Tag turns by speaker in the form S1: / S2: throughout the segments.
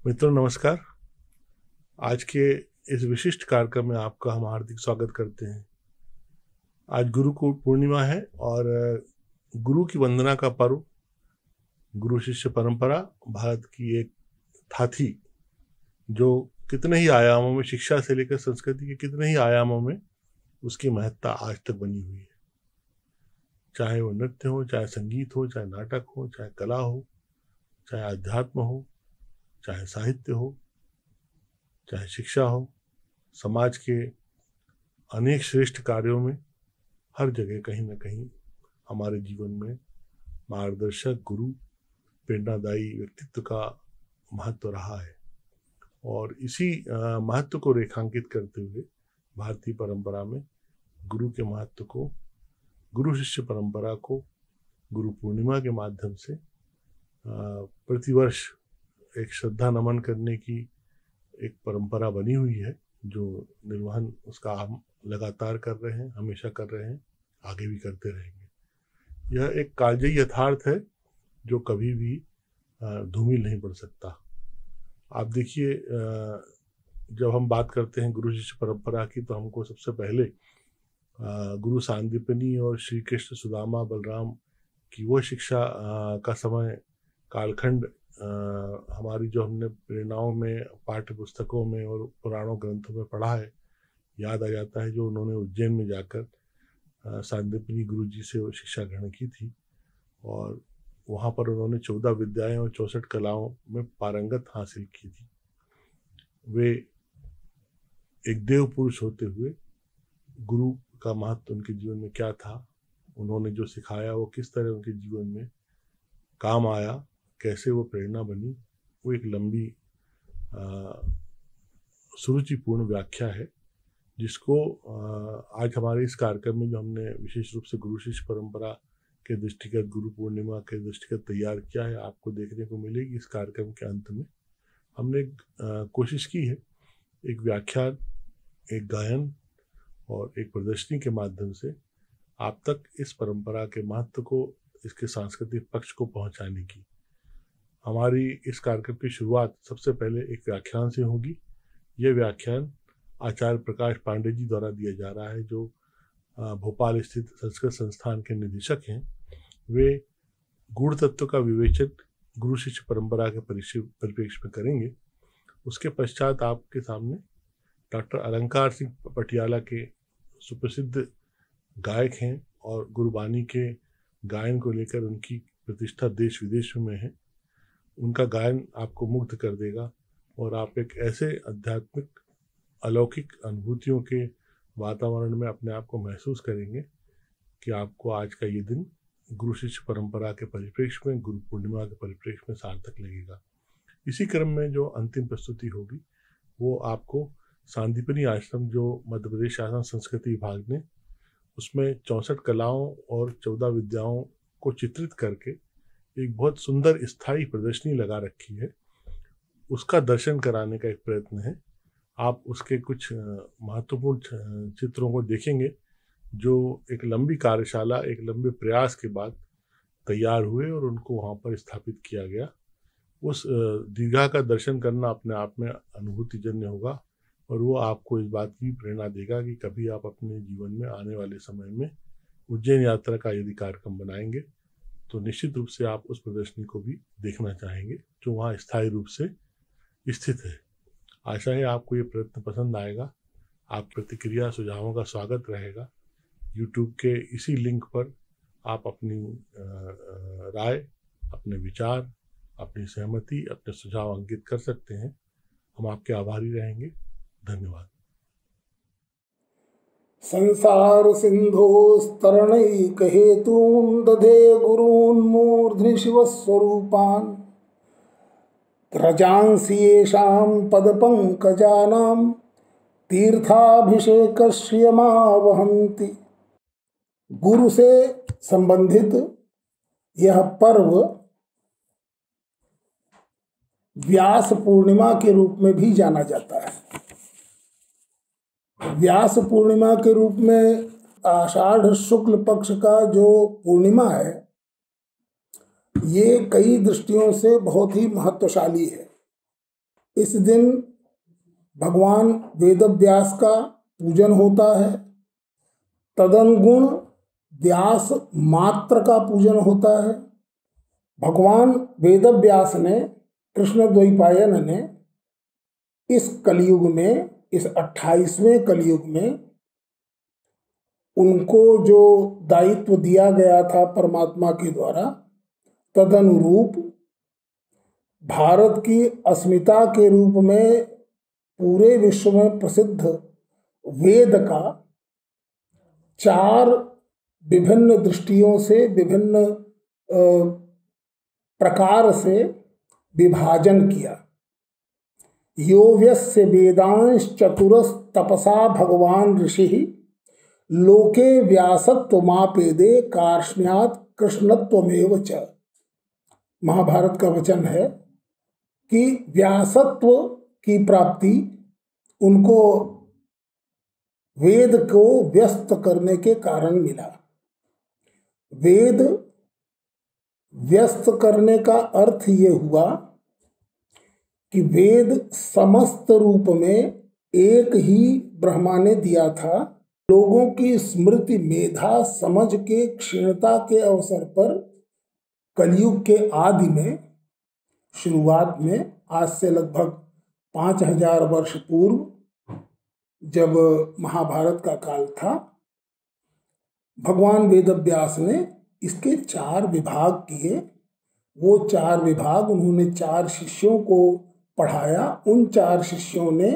S1: मित्रों नमस्कार। आज के इस विशिष्ट कार्यक्रम में आपका हम हार्दिक स्वागत करते हैं। आज गुरु को पूर्णिमा है और गुरु की वंदना का पर्व, गुरु शिष्य परंपरा भारत की एक थाथी जो कितने ही आयामों में, शिक्षा से लेकर संस्कृति के कितने ही आयामों में उसकी महत्ता आज तक बनी हुई है। चाहे वो नृत्य हो, चाहे संगीत हो, चाहे नाटक हो, चाहे कला हो, चाहे अध्यात्म हो, चाहे साहित्य हो, चाहे शिक्षा हो, समाज के अनेक श्रेष्ठ कार्यों में हर जगह कहीं ना कहीं हमारे जीवन में मार्गदर्शक, गुरु, प्रेरणादायी व्यक्तित्व का महत्व रहा है। और इसी महत्व को रेखांकित करते हुए भारतीय परंपरा में गुरु के महत्व को, गुरु शिष्य परंपरा को गुरु पूर्णिमा के माध्यम से प्रतिवर्ष एक श्रद्धा नमन करने की एक परंपरा बनी हुई है, जो निर्वहन उसका हम लगातार कर रहे हैं, हमेशा कर रहे हैं, आगे भी करते रहेंगे। यह एक कालजयी यथार्थ है जो कभी भी धूमिल नहीं पड़ सकता। आप देखिए, जब हम बात करते हैं गुरु शिष्य परंपरा की तो हमको सबसे पहले गुरु सांदीपनी और श्री कृष्ण, सुदामा, बलराम की वो शिक्षा का समय कालखंड हमारी जो हमने प्रेरणाओं में, पाठ्य पुस्तकों में और पुराणों ग्रंथों में पढ़ा है, याद आ जाता है। जो उन्होंने उज्जैन में जाकर सांदीपनी गुरु जी से वो शिक्षा ग्रहण की थी और वहाँ पर उन्होंने 14 विद्याएं और 64 कलाओं में पारंगत हासिल की थी। वे एक देव पुरुष होते हुए गुरु का महत्व उनके जीवन में क्या था, उन्होंने जो सिखाया वो किस तरह उनके जीवन में काम आया, कैसे वो प्रेरणा बनी, वो एक लंबी सुरुचिपूर्ण व्याख्या है जिसको आज हमारे इस कार्यक्रम में जो हमने विशेष रूप से गुरु शिष्य परंपरा के दृष्टिगत, गुरु पूर्णिमा के दृष्टिगत तैयार किया है, आपको देखने को मिलेगी। इस कार्यक्रम के अंत में हमने कोशिश की है एक व्याख्यान, एक गायन और एक प्रदर्शनी के माध्यम से आप तक इस परंपरा के महत्व को, इसके सांस्कृतिक पक्ष को पहुंचाने की। हमारी इस कार्यक्रम की शुरुआत सबसे पहले एक व्याख्यान से होगी। यह व्याख्यान आचार्य प्रकाश पांडे जी द्वारा दिया जा रहा है, जो भोपाल स्थित संस्कृत संस्थान के निदेशक हैं। वे गूढ़ तत्व का विवेचन गुरु शिष्य परंपरा के परिप्रेक्ष्य में करेंगे। उसके पश्चात आपके सामने डॉक्टर अलंकार सिंह पटियाला के सुप्रसिद्ध गायक हैं और गुरुबानी के गायन को लेकर उनकी प्रतिष्ठा देश विदेश में है। उनका गायन आपको मुग्ध कर देगा और आप एक ऐसे आध्यात्मिक अलौकिक अनुभूतियों के वातावरण में अपने आप को महसूस करेंगे कि आपको आज का ये दिन गुरु शिष्य परंपरा के परिप्रेक्ष्य में, गुरु पूर्णिमा के परिप्रेक्ष्य में सार्थक लगेगा। इसी क्रम में जो अंतिम प्रस्तुति होगी वो आपको सांदीपनी आश्रम, जो मध्य प्रदेश शासन संस्कृति विभाग ने उसमें 64 कलाओं और 14 विद्याओं को चित्रित करके एक बहुत सुंदर स्थायी प्रदर्शनी लगा रखी है, उसका दर्शन कराने का एक प्रयत्न है। आप उसके कुछ महत्वपूर्ण चित्रों को देखेंगे जो एक लंबी कार्यशाला, एक लंबे प्रयास के बाद तैयार हुए और उनको वहाँ पर स्थापित किया गया। उस दीर्घा का दर्शन करना अपने आप में अनुभूतिजन्य होगा और वो आपको इस बात की प्रेरणा देगा कि कभी आप अपने जीवन में आने वाले समय में उज्जैन यात्रा का यदि कार्यक्रम बनाएंगे तो निश्चित रूप से आप उस प्रदर्शनी को भी देखना चाहेंगे, जो वहाँ स्थायी रूप से स्थित है। आशा है आपको ये प्रयत्न पसंद आएगा। आप प्रतिक्रिया, सुझावों का स्वागत रहेगा। YouTube के इसी लिंक पर आप अपनी राय, अपने विचार, अपनी सहमति, अपने सुझाव अंकित कर सकते हैं। हम आपके आभारी रहेंगे। धन्यवाद।
S2: संसार सिंधोस्तरणैक हेतून् दधे गुरून् मूर्ध्नि शिवस्वरूपान् रजांसि येषां पदपङ्कजानां तीर्थाभिषेकश्रियमा वहन्ति। गुरु से संबंधित यह पर्व व्यास पूर्णिमा के रूप में भी जाना जाता है। व्यास पूर्णिमा के रूप में आषाढ़ शुक्ल पक्ष का जो पूर्णिमा है, ये कई दृष्टियों से बहुत ही महत्वशाली है। इस दिन भगवान वेदव्यास का पूजन होता है। तदनुगुण व्यास मात्र का पूजन होता है। भगवान वेदव्यास ने, कृष्ण द्वैपायन ने इस कलयुग में, इस 28वें कलयुग में उनको जो दायित्व दिया गया था परमात्मा के द्वारा, तदनुरूप भारत की अस्मिता के रूप में पूरे विश्व में प्रसिद्ध वेद का 4 विभिन्न दृष्टियों से, विभिन्न प्रकार से विभाजन किया। यो व्यस्य वेदांश चतुरस तपसा भगवान ऋषि लोके व्यासत्वमापेदे कार्ष्ण्यात् कृष्णत्वमेव च। महाभारत का वचन है कि व्यासत्व की प्राप्ति उनको वेद को व्यस्त करने के कारण मिला। वेद व्यस्त करने का अर्थ ये हुआ कि वेद समस्त रूप में एक ही ब्रह्मा ने दिया था। लोगों की स्मृति, मेधा, समझ के क्षीणता के अवसर पर कलयुग के आदि में, शुरुआत में, आज से लगभग 5000 वर्ष पूर्व जब महाभारत का काल था, भगवान वेदव्यास ने इसके 4 विभाग किए। वो 4 विभाग उन्होंने 4 शिष्यों को पढ़ाया। उन 4 शिष्यों ने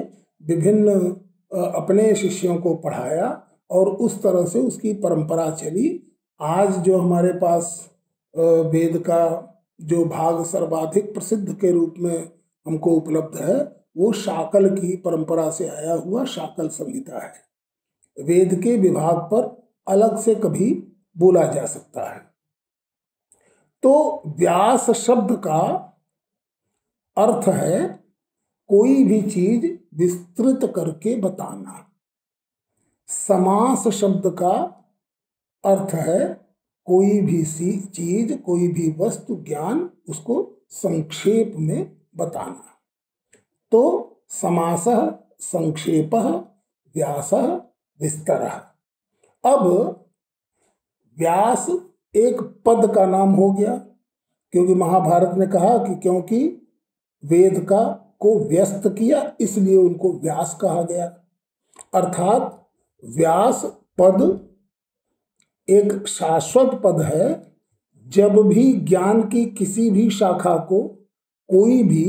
S2: विभिन्न अपने शिष्यों को पढ़ाया और उस तरह से उसकी परंपरा चली। आज जो हमारे पास वेद का जो भाग सर्वाधिक प्रसिद्ध के रूप में हमको उपलब्ध है, वो शाकल की परंपरा से आया हुआ शाकल संहिता है। वेद के विभाग पर अलग से कभी बोला जा सकता है। तो व्यास शब्द का अर्थ है कोई भी चीज विस्तृत करके बताना। समास शब्द का अर्थ है कोई भी चीज, कोई भी वस्तु, ज्ञान, उसको संक्षेप में बताना। तो समासः संक्षेपः व्यासः विस्तरः। अब व्यास एक पद का नाम हो गया, क्योंकि महाभारत ने कहा कि क्योंकि वेद का को व्यस्त किया इसलिए उनको व्यास कहा गया। अर्थात व्यास पद एक शाश्वत पद है। जब भी ज्ञान की किसी भी शाखा को कोई भी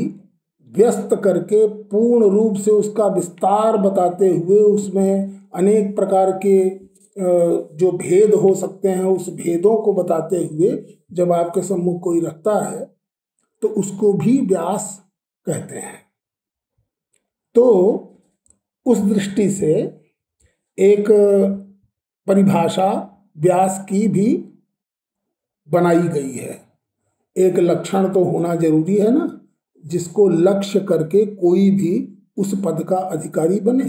S2: व्यस्त करके पूर्ण रूप से उसका विस्तार बताते हुए, उसमें अनेक प्रकार के जो भेद हो सकते हैं उस भेदों को बताते हुए जब आपके सम्मुख कोई रखता है तो उसको भी व्यास कहते हैं। तो उस दृष्टि से एक परिभाषा व्यास की भी बनाई गई है। एक लक्षण तो होना जरूरी है ना, जिसको लक्ष्य करके कोई भी उस पद का अधिकारी बने,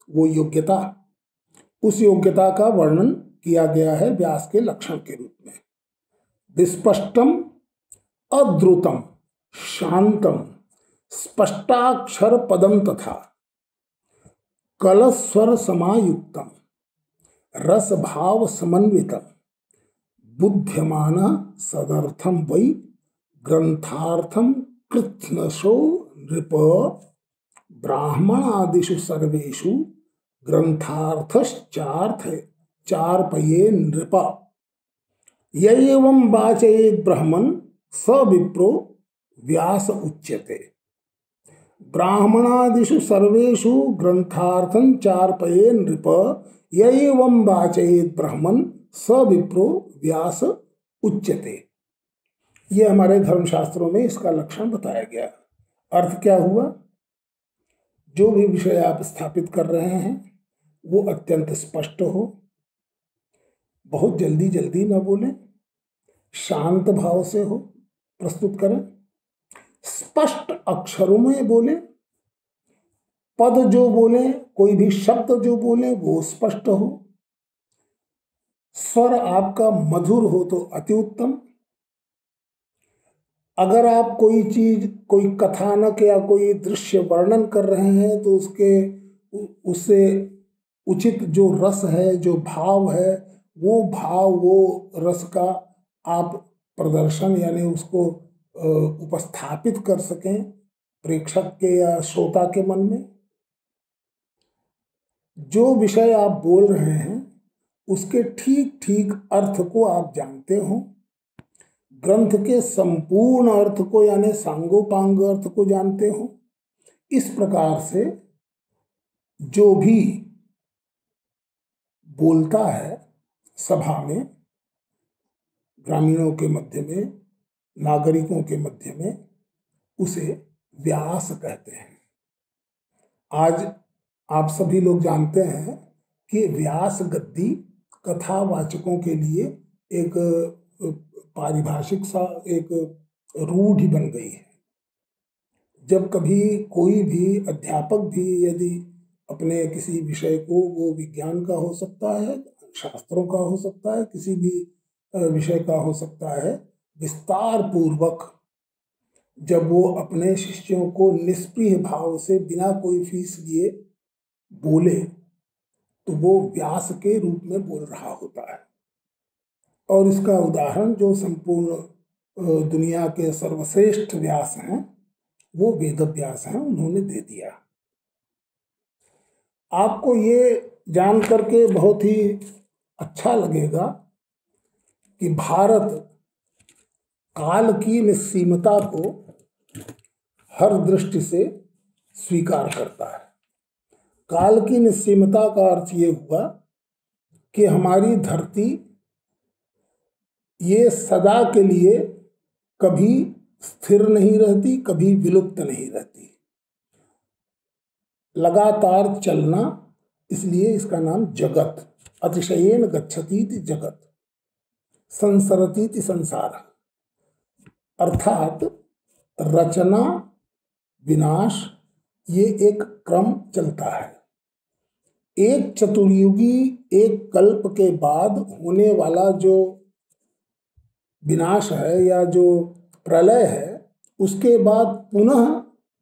S2: वो योग्यता। उस योग्यता का वर्णन किया गया है व्यास के लक्षण के रूप में। विस्पष्टम अद्रुतम शांतम स्पष्टाक्षर पदम तथा कलस्वर समायुक्तम रस भाव समन्वितम बुद्ध्यमान सदर्थम वै ग्रंथार्थम कृत्स्नशो नृप ब्राह्मणादिषु सर्वेषु ग्रंथार्थश्चार्थ चार्पये नृप य एवं वाचयेत् ब्रह्मन् स विप्रो व्यास उच्यते। ब्राह्मणादिषु सर्वेषु ग्रंथार्थं चार्पये नृप य एवं वाचयेत् ब्रह्मन् स विप्रो व्यास उच्यते। ये हमारे धर्मशास्त्रों में इसका लक्षण बताया गया। अर्थ क्या हुआ? जो भी विषय आप स्थापित कर रहे हैं वो अत्यंत स्पष्ट हो, बहुत जल्दी जल्दी न बोलें, शांत भाव से हो, प्रस्तुत करें, स्पष्ट अक्षरों में बोलें, पद जो बोलें, कोई भी शब्द जो बोलें वो स्पष्ट हो, स्वर आपका मधुर हो तो अति उत्तम, अगर आप कोई चीज, कोई कथानक या कोई दृश्य वर्णन कर रहे हैं तो उससे उचित जो रस है, जो भाव है, वो भाव, वो रस का आप प्रदर्शन यानी उसको उपस्थापित कर सकें प्रेक्षक के या श्रोता के मन में। जो विषय आप बोल रहे हैं उसके ठीक ठीक अर्थ को आप जानते हो, ग्रंथ के संपूर्ण अर्थ को यानी सांगोपांग अर्थ को जानते हो। इस प्रकार से जो भी बोलता है सभा में, ग्रामीणों के मध्य में, नागरिकों के मध्य में, उसे व्यास कहते हैं। आज आप सभी लोग जानते हैं कि व्यास गद्दी कथावाचकों के लिए एक पारिभाषिक सा एक रूढ़ि बन गई है। जब कभी कोई भी अध्यापक भी यदि अपने किसी विषय को, वो विज्ञान का हो सकता है, शास्त्रों का हो सकता है, किसी भी विषय का हो सकता है, विस्तार पूर्वक जब वो अपने शिष्यों को निष्प्रिय भाव से बिना कोई फीस लिए बोले तो वो व्यास के रूप में बोल रहा होता है। और इसका उदाहरण जो संपूर्ण दुनिया के सर्वश्रेष्ठ व्यास हैं वो वेद व्यास हैं, उन्होंने दे दिया। आपको ये जान करके बहुत ही अच्छा लगेगा कि भारत काल की निस्सीमता को हर दृष्टि से स्वीकार करता है। काल की निस्सीमता का अर्थ ये हुआ कि हमारी धरती ये सदा के लिए कभी स्थिर नहीं रहती, कभी विलुप्त नहीं रहती, लगातार चलना, इसलिए इसका नाम जगत। अतिशयेन गच्छतीति जगत, संसरतीति संसार, अर्थात रचना विनाश ये एक क्रम चलता है। एक चतुर्युगी, एक कल्प के बाद होने वाला जो विनाश है या जो प्रलय है, उसके बाद पुनः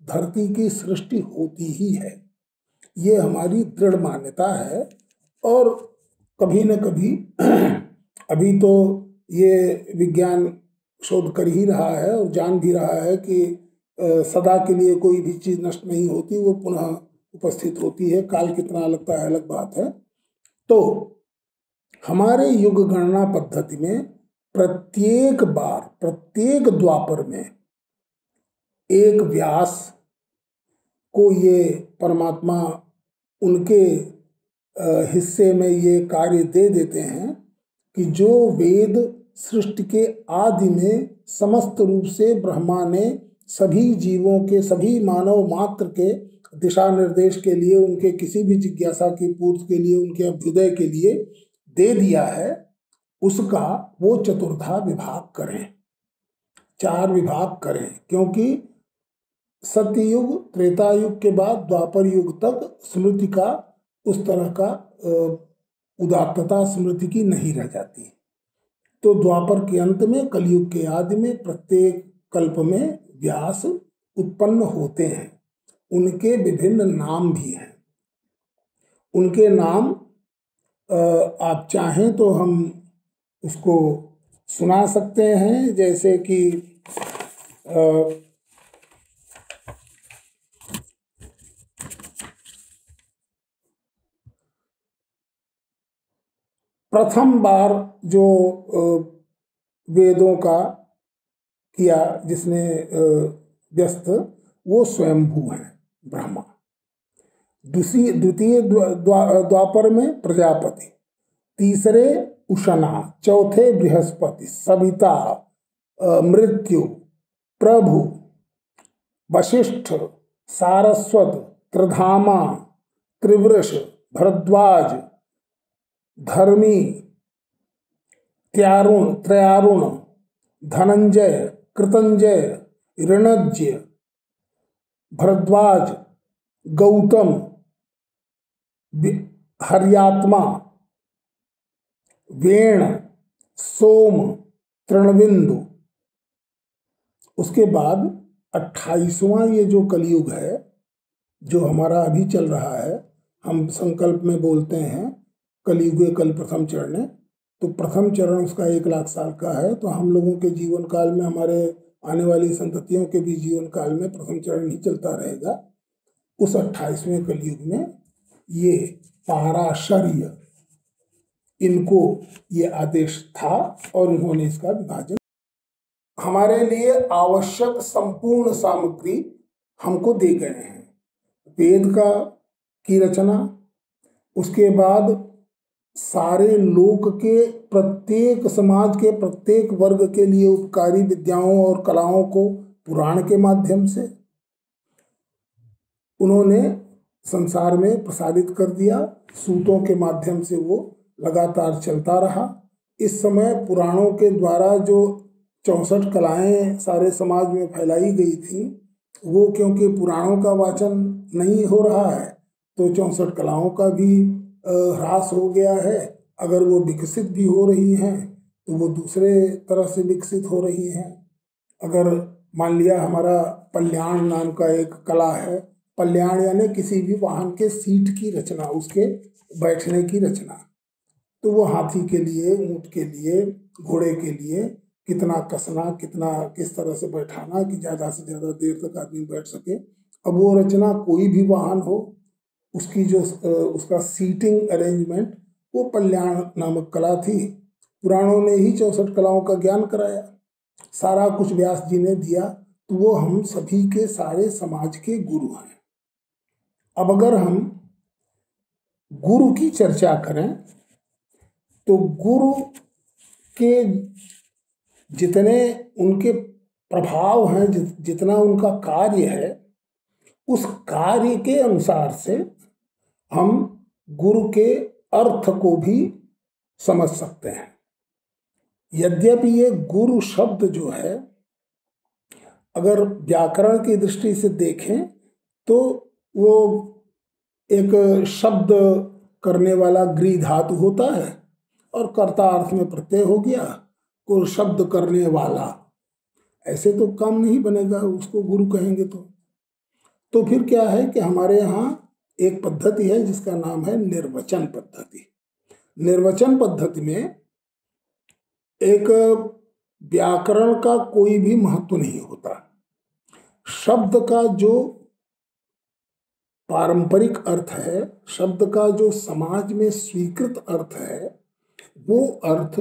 S2: धरती की सृष्टि होती ही है। ये हमारी दृढ़ मान्यता है। और कभी न कभी अभी तो ये विज्ञान शोध कर ही रहा है और जान भी रहा है कि सदा के लिए कोई भी चीज़ नष्ट नहीं होती, वो पुनः उपस्थित होती है। काल कितना लगता है अलग बात है। तो हमारे युग गणना पद्धति में प्रत्येक बार, प्रत्येक द्वापर में एक व्यास को ये परमात्मा उनके हिस्से में ये कार्य दे देते हैं कि जो वेद सृष्टि के आदि में समस्त रूप से ब्रह्मा ने सभी जीवों के, सभी मानव मात्र के दिशा निर्देश के लिए, उनके किसी भी जिज्ञासा की पूर्ति के लिए, उनके अभ्युदय के लिए दे दिया है, उसका वो चतुर्धा विभाग करें, 4 विभाग करें। क्योंकि सत्ययुग, त्रेता युग के बाद द्वापर युग तक स्मृति का उस तरह का उदात्तता स्मृति की नहीं रह जाती। तो द्वापर के अंत में, कलयुग के आदि में, प्रत्येक कल्प में व्यास उत्पन्न होते हैं। उनके विभिन्न नाम भी हैं। उनके नाम आप चाहें तो हम उसको सुना सकते हैं। जैसे कि प्रथम बार जो वेदों का किया जिसने व्यस्त, वो स्वयंभू हैं ब्रह्मा। द्वितीय द्वापर में प्रजापति, तीसरे उशना, चौथे बृहस्पति, सविता, मृत्यु, प्रभु, वशिष्ठ, सारस्वत, त्रिधामा, त्रिवृष, भरद्वाज, धर्मी, त्रयारुण, धनंजय, कृतंजय, ऋणज्य, भरद्वाज, गौतम, हर्यात्मा, वेण, सोम, तृणबिंदु, उसके बाद 28वां ये जो कलयुग है, जो हमारा अभी चल रहा है, हम संकल्प में बोलते हैं कलयुगे कल प्रथम चरण। तो प्रथम चरण उसका 1 लाख साल का है। तो हम लोगों के जीवन काल में, हमारे आने वाली संततियों के भी जीवन काल में प्रथम चरण ही चलता रहेगा। उस 28वें कलयुग में ये पाराशर्य, इनको ये आदेश था और इन्होंने इसका विभाजन। हमारे लिए आवश्यक संपूर्ण सामग्री हमको दे गए हैं। वेद की रचना, उसके बाद सारे लोक के प्रत्येक समाज के प्रत्येक वर्ग के लिए उपकारी विद्याओं और कलाओं को पुराण के माध्यम से उन्होंने संसार में प्रसारित कर दिया। सूतों के माध्यम से वो लगातार चलता रहा। इस समय पुराणों के द्वारा जो 64 कलाएं सारे समाज में फैलाई गई थी, वो क्योंकि पुराणों का वाचन नहीं हो रहा है तो 64 कलाओं का भी ह्रास हो गया है। अगर वो विकसित भी हो रही हैं तो वो दूसरे तरह से विकसित हो रही हैं। अगर मान लिया हमारा पल्याण नाम का एक कला है, पल्याण यानी किसी भी वाहन के सीट की रचना, उसके बैठने की रचना, तो वो हाथी के लिए, ऊंट के लिए, घोड़े के लिए कितना कसना, कितना किस तरह से बैठाना कि ज़्यादा से ज़्यादा देर तक आदमी बैठ सके। अब वो रचना कोई भी वाहन हो, उसकी जो उसका सीटिंग अरेंजमेंट, वो पल्याण नामक कला थी। पुराणों ने ही 64 कलाओं का ज्ञान कराया, सारा कुछ व्यास जी ने दिया। तो वो हम सभी के सारे समाज के गुरु हैं। अब अगर हम गुरु की चर्चा करें तो गुरु के जितने उनके प्रभाव हैं, जितना उनका कार्य है, उस कार्य के अनुसार से हम गुरु के अर्थ को भी समझ सकते हैं। यद्यपि ये गुरु शब्द जो है, अगर व्याकरण की दृष्टि से देखें तो वो एक शब्द करने वाला गृह धातु होता है और कर्ता अर्थ में प्रत्यय हो गया, को शब्द करने वाला, ऐसे तो काम नहीं बनेगा, उसको गुरु कहेंगे तो फिर क्या है कि हमारे यहाँ एक पद्धति है जिसका नाम है निर्वचन पद्धति। निर्वचन पद्धति में एक व्याकरण का कोई भी महत्व नहीं होता। शब्द का जो पारंपरिक अर्थ है, शब्द का जो समाज में स्वीकृत अर्थ है, वो अर्थ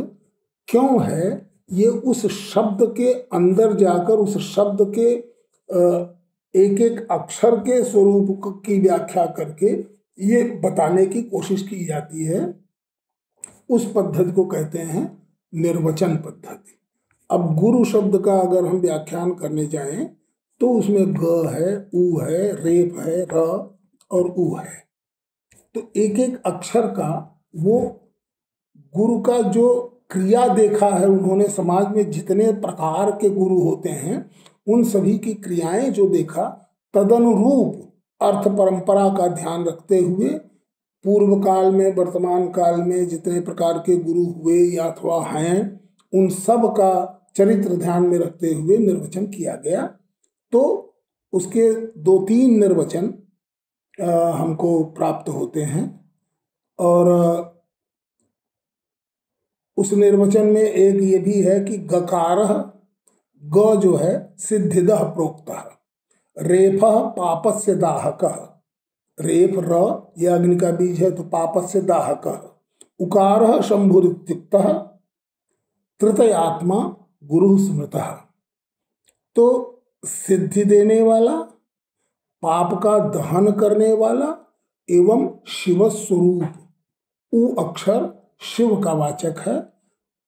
S2: क्यों है, ये उस शब्द के अंदर जाकर उस शब्द के एक एक अक्षर के स्वरूप की व्याख्या करके ये बताने की कोशिश की जाती है। उस पद्धति को कहते हैं निर्वचन पद्धति। अब गुरु शब्द का अगर हम व्याख्यान करने जाएं तो उसमें ग है, उ है, रेप है, र और उ है। तो एक एक अक्षर का वो गुरु का जो क्रिया देखा है उन्होंने, समाज में जितने प्रकार के गुरु होते हैं उन सभी की क्रियाएं जो देखा, तदनुरूप अर्थ परंपरा का ध्यान रखते हुए पूर्व काल में, वर्तमान काल में जितने प्रकार के गुरु हुए या अथवा हैं, उन सब का चरित्र ध्यान में रखते हुए निर्वचन किया गया। तो उसके 2-3 निर्वचन हमको प्राप्त होते हैं। और उस निर्वचन में एक ये भी है कि गकारः, ग जो है सिद्धिदः प्रोक्तः, रेफः पापस्य दाहकः, रेफ र यह अग्नि का बीज है तो पापस्य दाहकः, उकारः शंभुरित्युक्तः, तृतीयात्मा गुरु स्मृतः। तो सिद्धि देने वाला, पाप का दहन करने वाला एवं शिव स्वरूप, उ अक्षर शिव का वाचक है,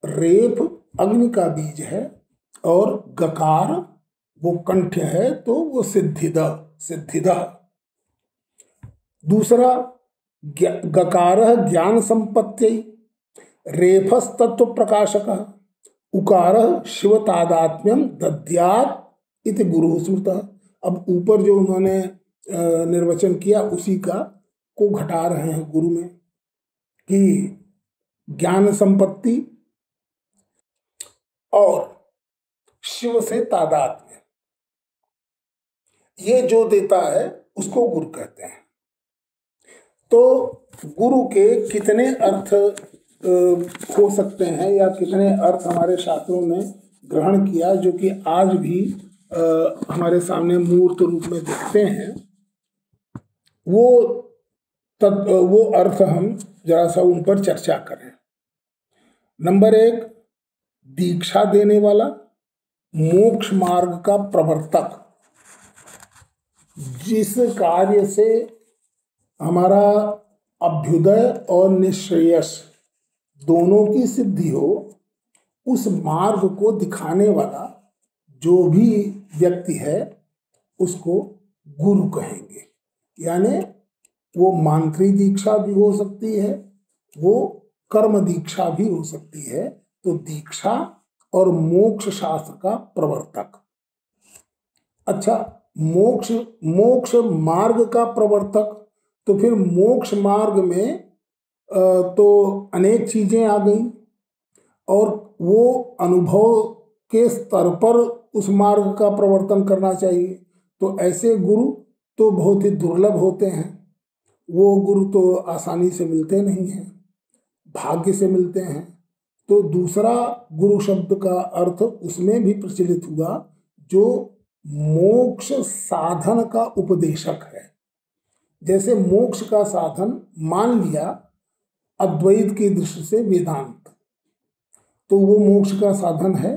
S2: रेप अग्नि का बीज है और गकार वो कंठ है तो वो सिद्धिद। दूसरा गकारः ज्ञान संपत्ति, रेफस तत्व प्रकाशकः, उकारः शिव तादात्म्यम दद्यात् इति गुरु स्मृतः। अब ऊपर जो उन्होंने निर्वचन किया उसी को घटा रहे हैं गुरु में कि ज्ञान संपत्ति और शिव से तादात्म्य, ये जो देता है उसको गुरु कहते हैं। तो गुरु के कितने अर्थ हो सकते हैं या कितने अर्थ हमारे शास्त्रों ने ग्रहण किया, जो कि आज भी हमारे सामने मूर्त रूप में दिखते हैं, वो अर्थ हम जरा सा उन पर चर्चा करें। नंबर 1, दीक्षा देने वाला, मोक्ष मार्ग का प्रवर्तक, जिस कार्य से हमारा अभ्युदय और निश्रेयस दोनों की सिद्धि हो, उस मार्ग को दिखाने वाला जो भी व्यक्ति है उसको गुरु कहेंगे। यानी वो मांत्री दीक्षा भी हो सकती है, वो कर्म दीक्षा भी हो सकती है। तो दीक्षा और मोक्ष शास्त्र का प्रवर्तक। अच्छा, मोक्ष मार्ग का प्रवर्तक, तो फिर मोक्ष मार्ग में तो अनेक चीजें आ गई और वो अनुभव के स्तर पर उस मार्ग का प्रवर्तन करना चाहिए। तो ऐसे गुरु तो बहुत ही दुर्लभ होते हैं, वो गुरु तो आसानी से मिलते नहीं हैं, भाग्य से मिलते हैं। तो दूसरा गुरु शब्द का अर्थ उसमें भी प्रचलित हुआ जो मोक्ष साधन का उपदेशक है। जैसे मोक्ष का साधन मान लिया अद्वैत की दृष्टि से वेदांत, तो वो मोक्ष का साधन है।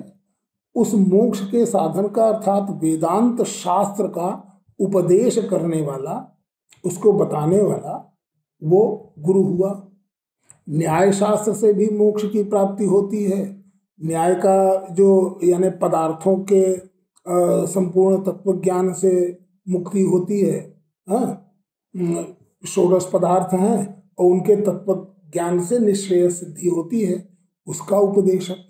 S2: उस मोक्ष के साधन का अर्थात वेदांत शास्त्र का उपदेश करने वाला, उसको बताने वाला, वो गुरु हुआ। न्याय शास्त्र से भी मोक्ष की प्राप्ति होती है। न्याय का जो यानी पदार्थों के संपूर्ण तत्व ज्ञान से मुक्ति होती है। षोडश पदार्थ हैं और उनके तत्व ज्ञान से निश्रेय सिद्धि होती है, उसका उपदेशक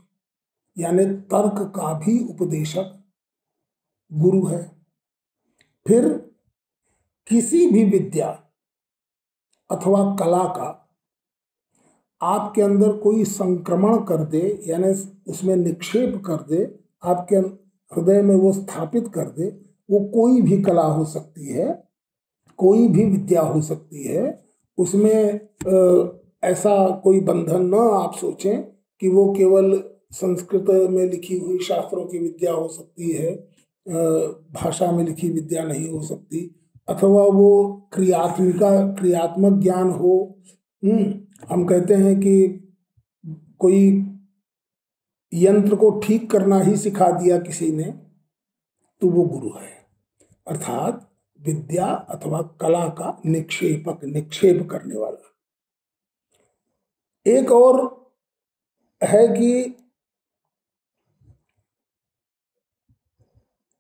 S2: यानी तर्क का भी उपदेशक गुरु है। फिर किसी भी विद्या अथवा कला का आपके अंदर कोई संक्रमण कर दे, यानी उसमें निक्षेप कर दे, आपके हृदय में वो स्थापित कर दे, वो कोई भी कला हो सकती है, कोई भी विद्या हो सकती है। उसमें ऐसा कोई बंधन न आप सोचें कि वो केवल संस्कृत में लिखी हुई शास्त्रों की विद्या हो सकती है, भाषा में लिखी विद्या नहीं हो सकती, अथवा वो क्रियात्मक ज्ञान हो। हम कहते हैं कि कोई यंत्र को ठीक करना ही सिखा दिया किसी ने, तो वो गुरु है, अर्थात विद्या अथवा कला का निक्षेपक, निक्षेप करने वाला। एक और है कि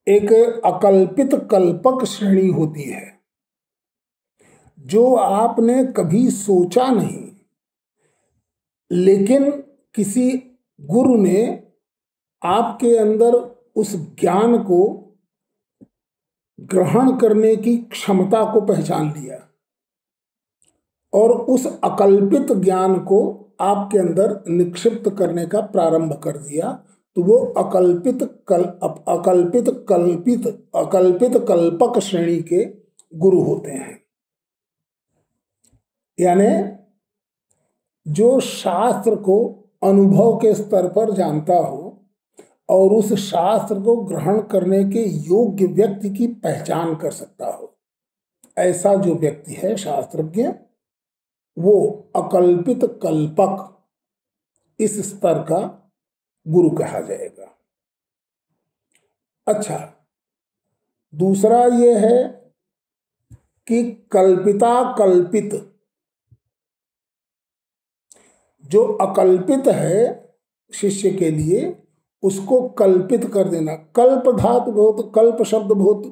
S2: एक अकल्पित कल्पक श्रेणी होती है, जो आपने कभी सोचा नहीं, लेकिन किसी गुरु ने आपके अंदर उस ज्ञान को ग्रहण करने की क्षमता को पहचान लिया और उस अकल्पित ज्ञान को आपके अंदर निक्षिप्त करने का प्रारंभ कर दिया। तो वो अकल्पित कल्पक श्रेणी के गुरु होते हैं। यानी जो शास्त्र को अनुभव के स्तर पर जानता हो और उस शास्त्र को ग्रहण करने के योग्य व्यक्ति की पहचान कर सकता हो, ऐसा जो व्यक्ति है शास्त्रज्ञ, वो अकल्पित कल्पक इस स्तर का गुरु कहा जाएगा। अच्छा, दूसरा ये है कि कल्पिता कल्पित, जो अकल्पित है शिष्य के लिए उसको कल्पित कर देना। कल्प धातु बहुत, कल्प शब्द बहुत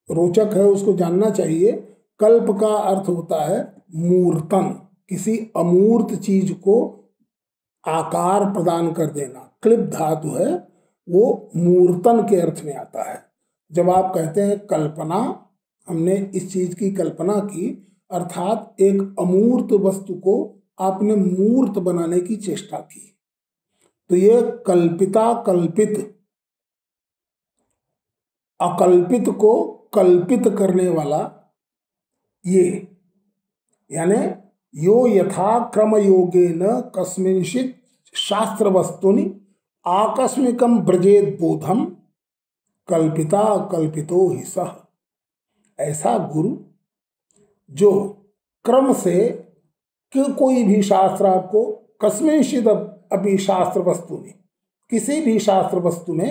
S2: रोचक है, उसको जानना चाहिए। कल्प का अर्थ होता है मूर्तन, किसी अमूर्त चीज को आकार प्रदान कर देना। क्लिप धातु है, वो मूर्तन के अर्थ में आता है। जब आप कहते हैं कल्पना, हमने इस चीज की कल्पना की, अर्थात एक अमूर्त वस्तु को आपने मूर्त बनाने की चेष्टा की। तो ये कल्पिता कल्पित, अकल्पित को कल्पित करने वाला ये, यानी यो यथा क्रम योगेन कस्मिंश्चित् शास्त्र वस्तुनि आकस्मिकम ब्रजेत बोधम कल्पिता कल्पितो हि सः। ऐसा गुरु जो क्रम से कि कोई भी शास्त्र आपको कस्मिंश्चित् अभी शास्त्र वस्तु में, किसी भी शास्त्र वस्तु में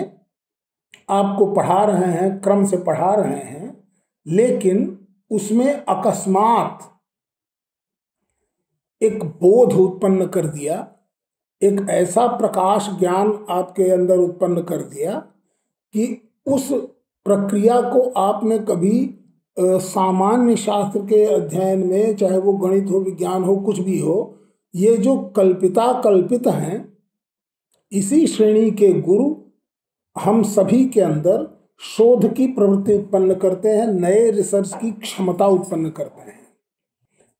S2: आपको पढ़ा रहे हैं, क्रम से पढ़ा रहे हैं, लेकिन उसमें अकस्मात एक बोध उत्पन्न कर दिया, एक ऐसा प्रकाश ज्ञान आपके अंदर उत्पन्न कर दिया कि उस प्रक्रिया को आपने कभी सामान्य शास्त्र के अध्ययन में, चाहे वो गणित हो, विज्ञान हो, कुछ भी हो, ये जो कल्पिता कल्पित हैं, इसी श्रेणी के गुरु हम सभी के अंदर शोध की प्रवृत्ति उत्पन्न करते हैं, नए रिसर्च की क्षमता उत्पन्न करते हैं।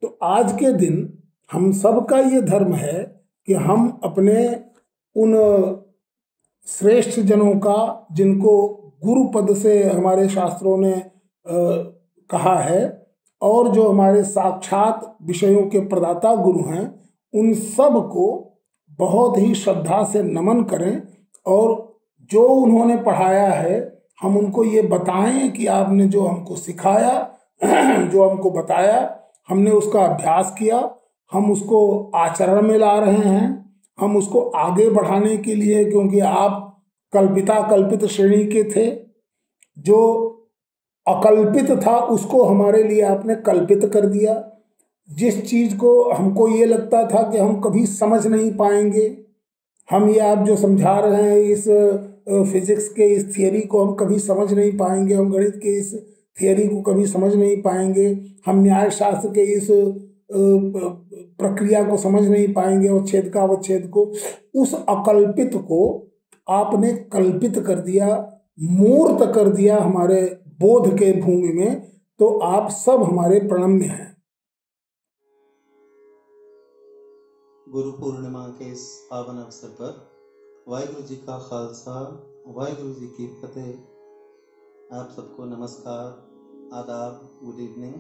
S2: तो आज के दिन हम सबका ये धर्म है कि हम अपने उन श्रेष्ठ जनों का, जिनको गुरु पद से हमारे शास्त्रों ने कहा है, और जो हमारे साक्षात विषयों के प्रदाता गुरु हैं, उन सब को बहुत ही श्रद्धा से नमन करें, और जो उन्होंने पढ़ाया है हम उनको ये बताएं कि आपने जो हमको सिखाया, जो हमको बताया, हमने उसका अभ्यास किया, हम उसको आचरण में ला रहे हैं, हम उसको आगे बढ़ाने के लिए, क्योंकि आप कल्पिता कल्पित श्रेणी के थे, जो अकल्पित था उसको हमारे लिए आपने कल्पित कर दिया। जिस चीज़ को हमको ये लगता था कि हम कभी समझ नहीं पाएंगे, हम ये आप जो समझा रहे हैं, इस फिजिक्स के इस थियरी को हम कभी समझ नहीं पाएंगे, हम गणित के इस थियरी को कभी समझ नहीं पाएंगे, हम न्याय शास्त्र के इस प्रक्रिया को समझ नहीं पाएंगे, और छेद का अवच्छेद को, उस अकल्पित को आपने कल्पित कर दिया, मूर्त कर दिया हमारे बोध के भूमि में। तो आप सब हमारे प्रणम्य हैं।
S3: गुरु पूर्णिमा के इस पावन अवसर पर वाहिगुरु जी का खालसा, वाहिगुरु जी की फतेह। आप सबको नमस्कार, आदाब, गुड इवनिंग।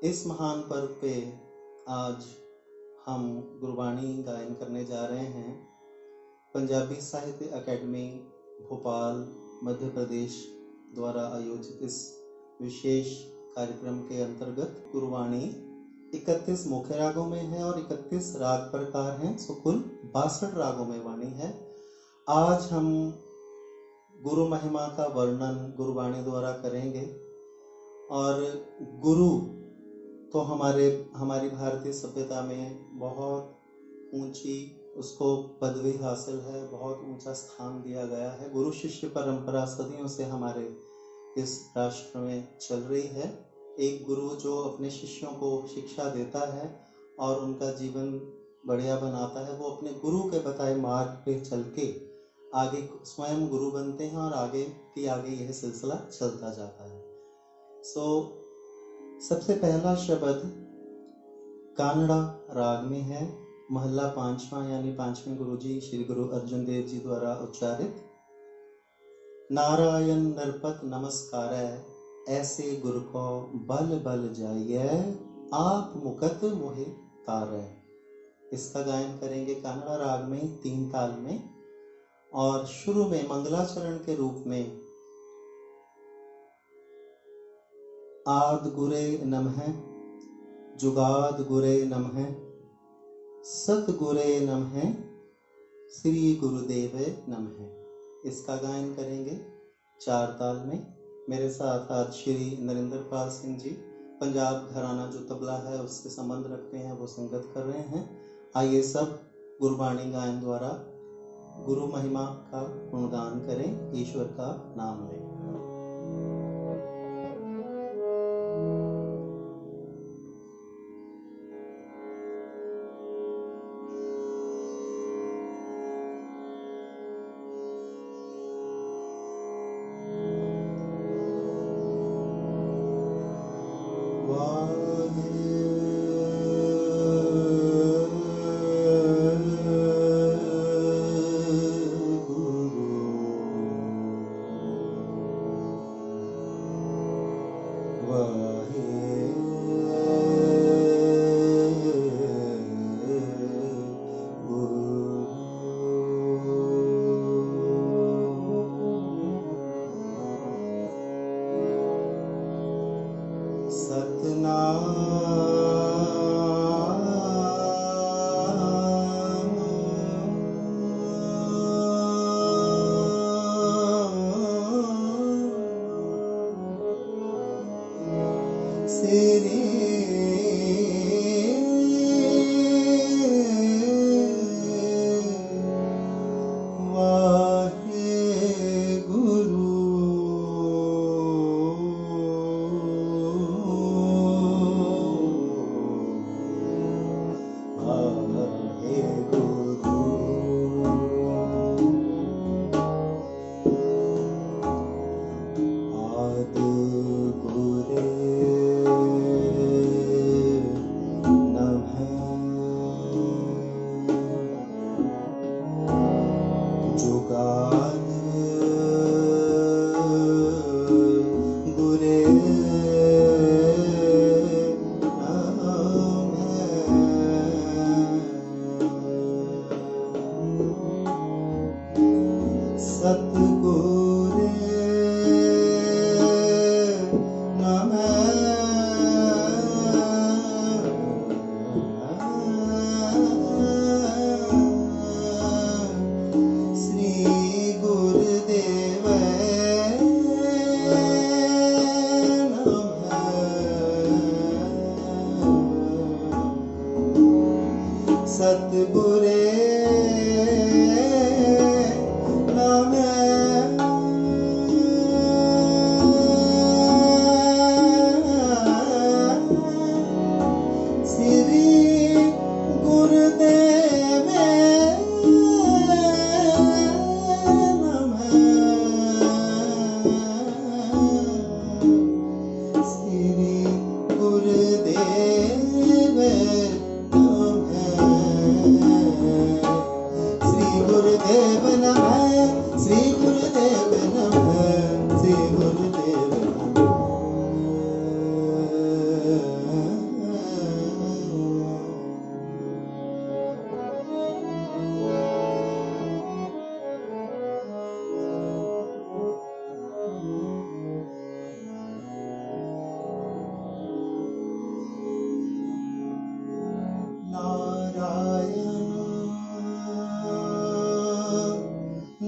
S3: इस महान पर्व पे आज हम गुरबाणी गायन करने जा रहे हैं। पंजाबी साहित्य अकेडमी भोपाल मध्य प्रदेश द्वारा आयोजित इस विशेष कार्यक्रम के अंतर्गत गुरबाणी 31 मुख्य रागों में है और 31 राग प्रकार हैं, सो कुल 62 रागों में वाणी है। आज हम गुरु महिमा का वर्णन गुरबाणी द्वारा करेंगे। और गुरु तो हमारी भारतीय सभ्यता में बहुत ऊंची उसको पदवी हासिल है, बहुत ऊंचा स्थान दिया गया है। गुरु शिष्य परंपरा सदियों से हमारे इस राष्ट्र में चल रही है। एक गुरु जो अपने शिष्यों को शिक्षा देता है और उनका जीवन बढ़िया बनाता है, वो अपने गुरु के बताए मार्ग पे चल के आगे स्वयं गुरु बनते हैं, और आगे यह सिलसिला चलता जाता है। सबसे पहला शब्द कानड़ा राग में है, महला 5वां, यानी 5वें गुरु जी श्री गुरु अर्जुन देव जी द्वारा उच्चारित। नारायण नरपत नमस्कार, ऐसे गुरु को बल बल जाइए, आप मुकत मोहे तारै। इसका गायन करेंगे कानड़ा राग में 3 ताल में, और शुरू में मंगलाचरण के रूप में आद गुरे नमः, जुगाद गुरे नमः, सत गुरे नमः, श्री गुरुदेव नमः। इसका गायन करेंगे 4 ताल में। मेरे साथ आज श्री नरेंद्र पाल सिंह जी, पंजाब घराना जो तबला है उससे संबंध रखते हैं, वो संगत कर रहे हैं। आइए सब गुरबाणी गायन द्वारा गुरु महिमा का गुणगान करें, ईश्वर का नाम लें।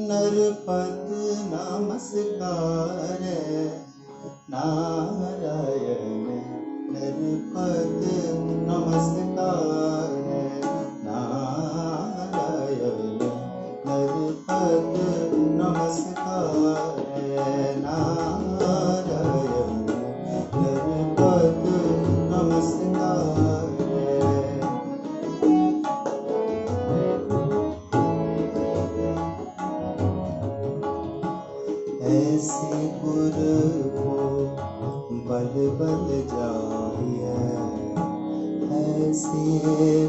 S3: नरपत नमस्कार नारायण नरपत नमस्कार नारायण नरपत नमस्कार नारायण नरपत नमस्कार। ऐसे गुर को बल बल जाइए, ऐसे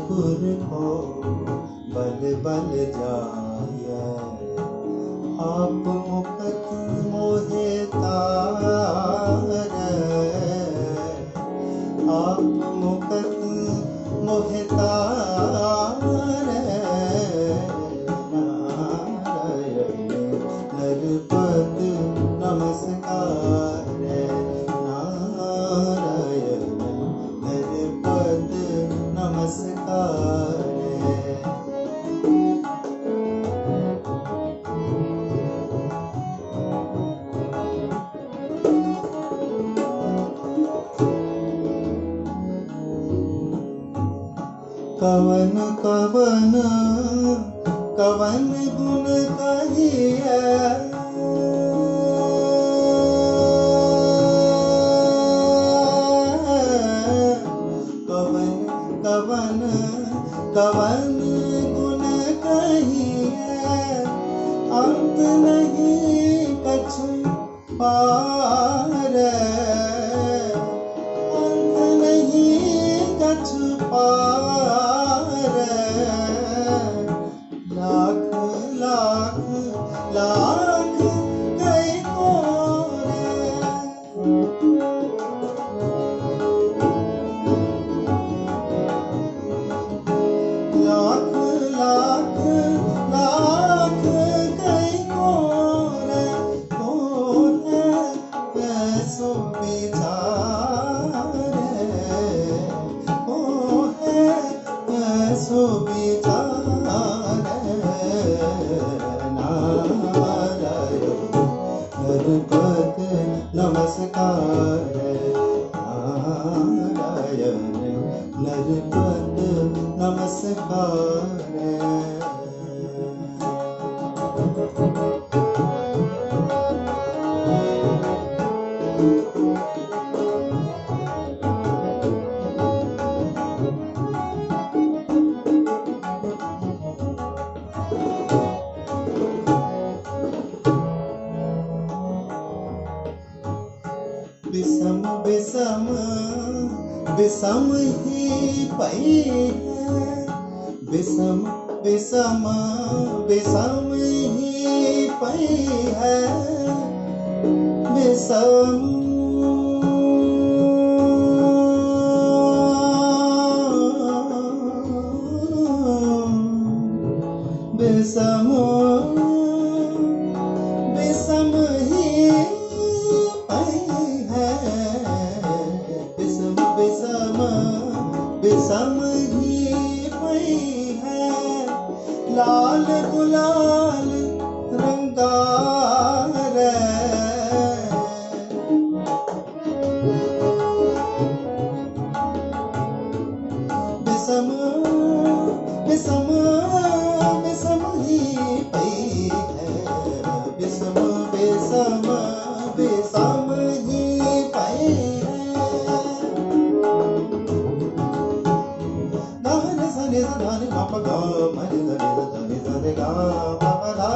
S3: गुर को बल बल जाइए। आप मुकत मोहे तारे, आप मुकत मोहे तारे नारायण नरपत नमस्कार नारायण नरपत नमस्कार। कवन कवन कवन गुण कहिए, कवन कवन कवन गुण कहिए। अंत नहीं कछु पार, अंत नहीं कछु पार। लाख लाख लाख बिसम बिसम बिसम ही पई है, बिसम बिसम बिसम ही पई है, बिसम बिसम बिसम ही पई है, बिसम बिसम बिसम ही पई है, लाल गुलाल रंगार बिसम बिसम बिसम ही पई है, बिसम बिसम बिसम ही पई है, दान सने दान माप गा मरे धरे धरे गा पापा गा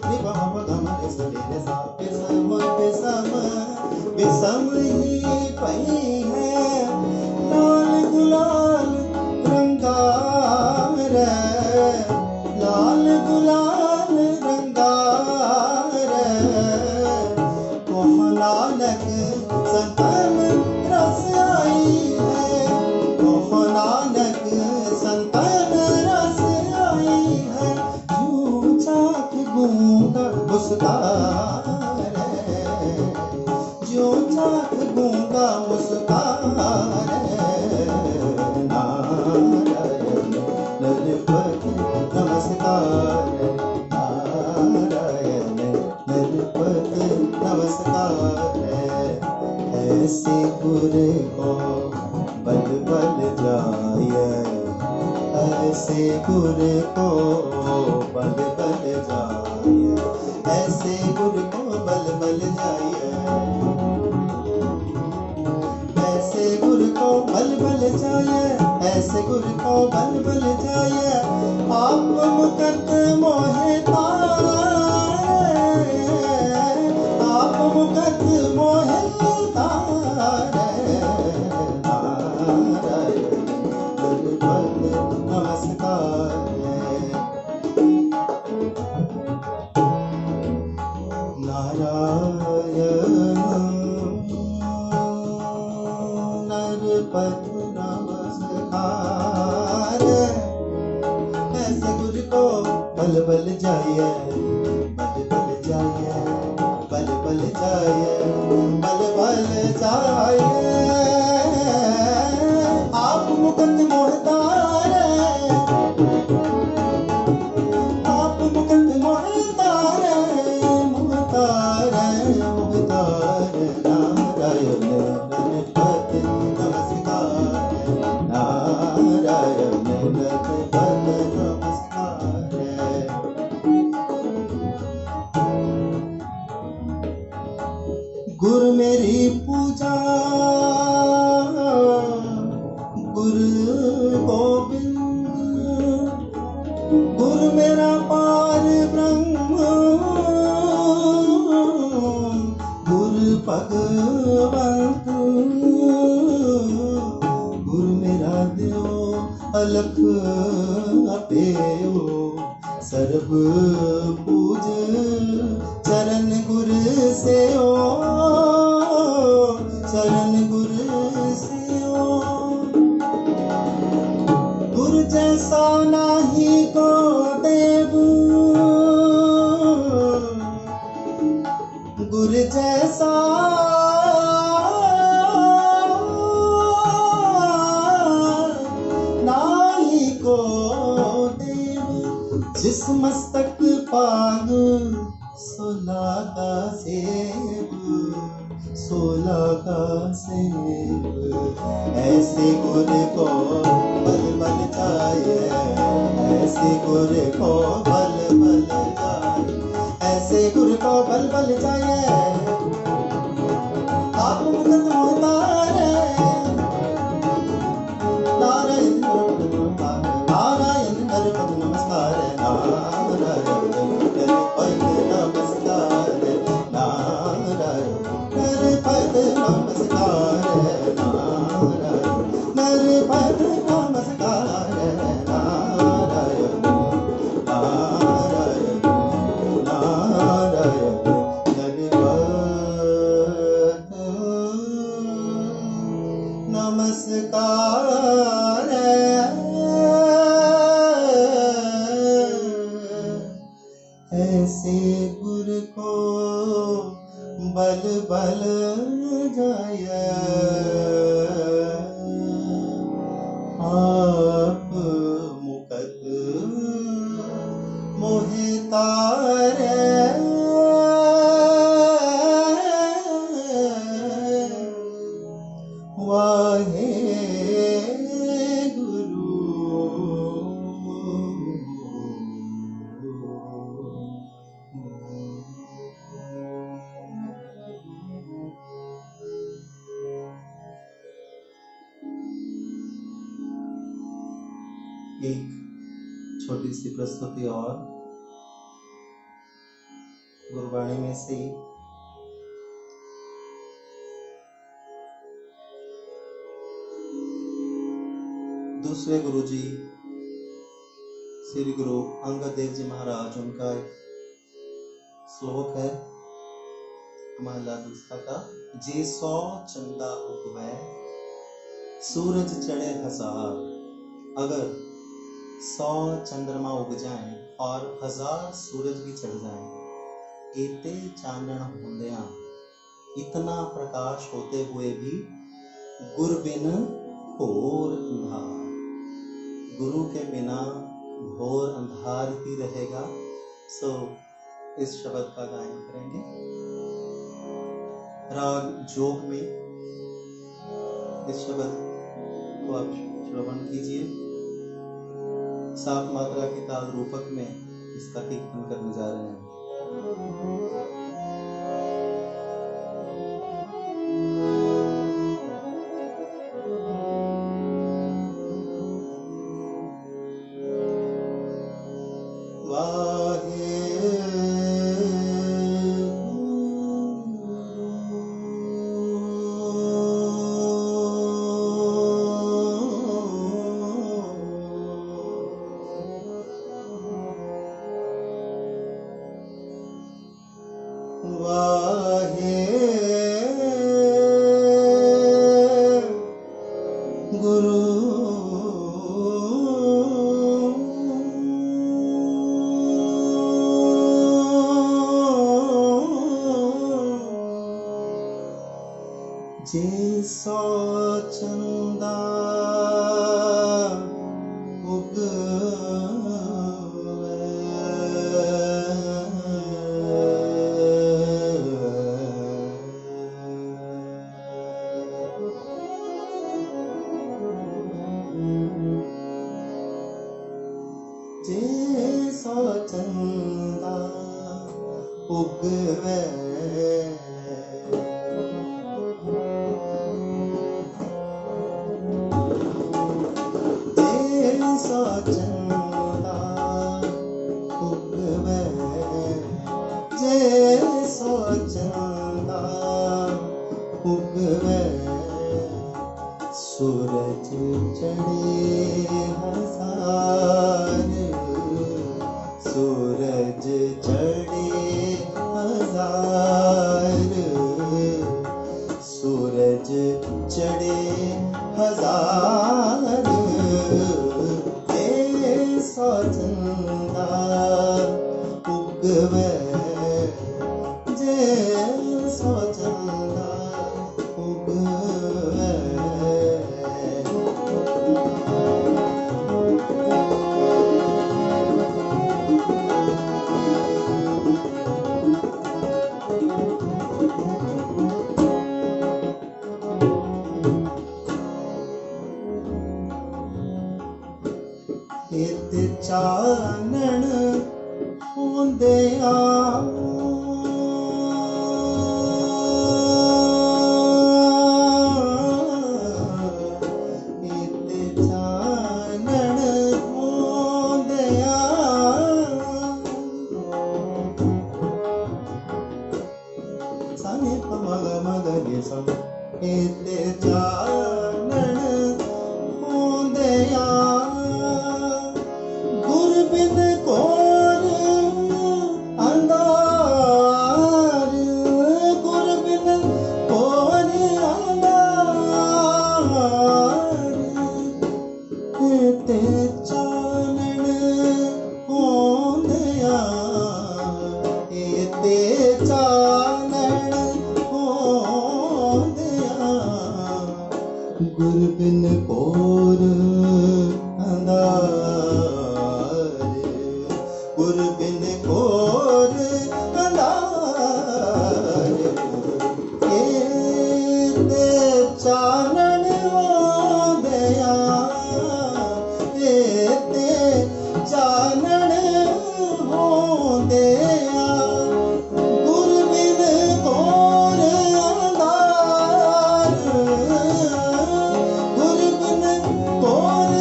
S3: नि पापा गा मरे सने सा, बिसम बिसम बिसम ही पई है, लाल गुलाल रंगार लाल गुलाल रंगार, कोह नानक संतन रस आई है, कोह नानक संतन रस आई है, यूं चाख गूंगा मुस्कान जो चाख गूंगा मुस्कान, नरपत नमस्कार, नारायण नरपत नमस्कार, ऐसे गुर को बल बल जाय, ऐसे गुर को बल बल जाय, ऐसे गुर को बल बल जाय, ऐसे गुर को बल बल जाय, ऐसे गुर को बल बल जाय, आप मुकत मोहे तारे, आप मुकत मोहे तारे, नारायण नरपत नमस्कार, नारायण नरपत नमस्कार, ऐसे गुर को बल बल जाइए, बल बल जाइए, बल बल जाइए, बल बल जाइए, आप मुकत मोहतार, आप मुकत मोहतार, मोहतार मोहतार, नारायण नरपत नमस्कार, नारायण नरपत नमस्कार, गुरु मेरी पूजा गुरु गोविंद, गुरु मेरा पार ब्रह्म, गुरु भगवंत, गुरु मेरा देव अलख अपेयो, सर्व पूज चरण गुरु से ओ, चरण गुरु से ओ, गुरु जैसा नाही को देव, गुरु जैसा नाही को जिस मस्तक पाग 16 का सेब, 16 का सेब, ऐसे गुर को बल बल जाए, ऐसे गुर को बल बल जाए, ऐसे गुर को बल बल जाए, आप मुकत उतारे, नारायण नारायण कर पद नमस्कार, नारायण कर पद नमस्कार, नारायण कर पद नमस्कार, नारायण कर पद नमस्कार, नारायण नारायण नारायण नमस्कार। ऐसे गुर को बल बल जाए, आप मुकत मोहे तारे, वाहे एक छोटी सी प्रस्तुति और गुरबाणी में से दूसरे गुरुजी श्री गुरु अंगद देव जी महाराज, उनका एक श्लोक है महला दूसरा का। जे 100 चंदा उगवे सूरज चढ़े 1000, अगर 100 चंद्रमा उग जाएं और 1000 सूरज भी चढ़ जाएं, एते चानन होंदिया, इतना प्रकाश होते हुए भी गुर बिन घोर अंधार, गुरु के बिना घोर अंधार ही रहेगा। सो इस शब्द का गायन करेंगे राग जोग में। इस शब्द को आप श्रवण कीजिए। 7 मात्रा के ताल रूपक में इसका कीर्तन करने जा रहे हैं। सूरज चढ़े 1000, सूरज चढ़े 1000, सूरज चढ़े 1000, ऐसा चंदा उगवे, जैसा चंदा उगवे। चानण होंदिया गुर बिन कोर अंधार गुर बिन कोर अंधार ते चानण होंदिया ते चानण होंदिया गुर बिन कोर अंधार गुर बिन कोर अंधार ते चानण होंदिया ते चानण होंदिया गुर बिन कोर अंधार गुर बिन कोर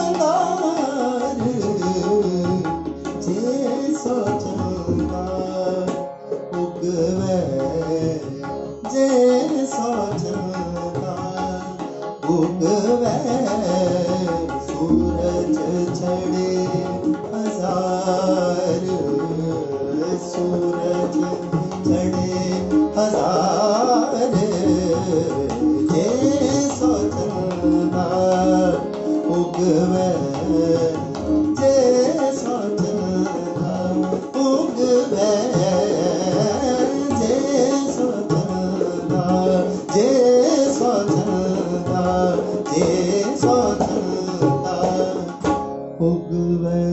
S3: अंधार जे सो चंगा उगवे जे सो चंगा उगवे सूरज चढ़े हजार सूरज चढ़े हजार जे सो चंगा उगवे जे सो चंगा उगवे जे सो चंगा जे सो चंगा जे सो चंगा उगवे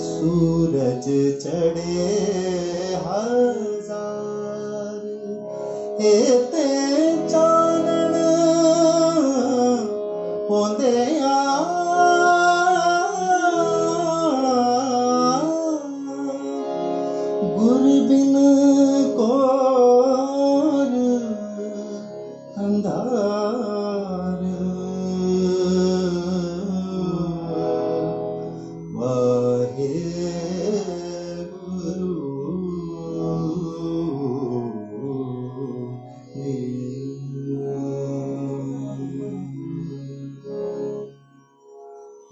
S3: सूरज चढ़े हजार ते चानण होंदिया गुर बिन कोर अंधार वाहे गुरु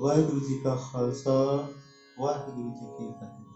S3: वाहिगुरु जी का खालसा वाहिगुरु जी की फतेह।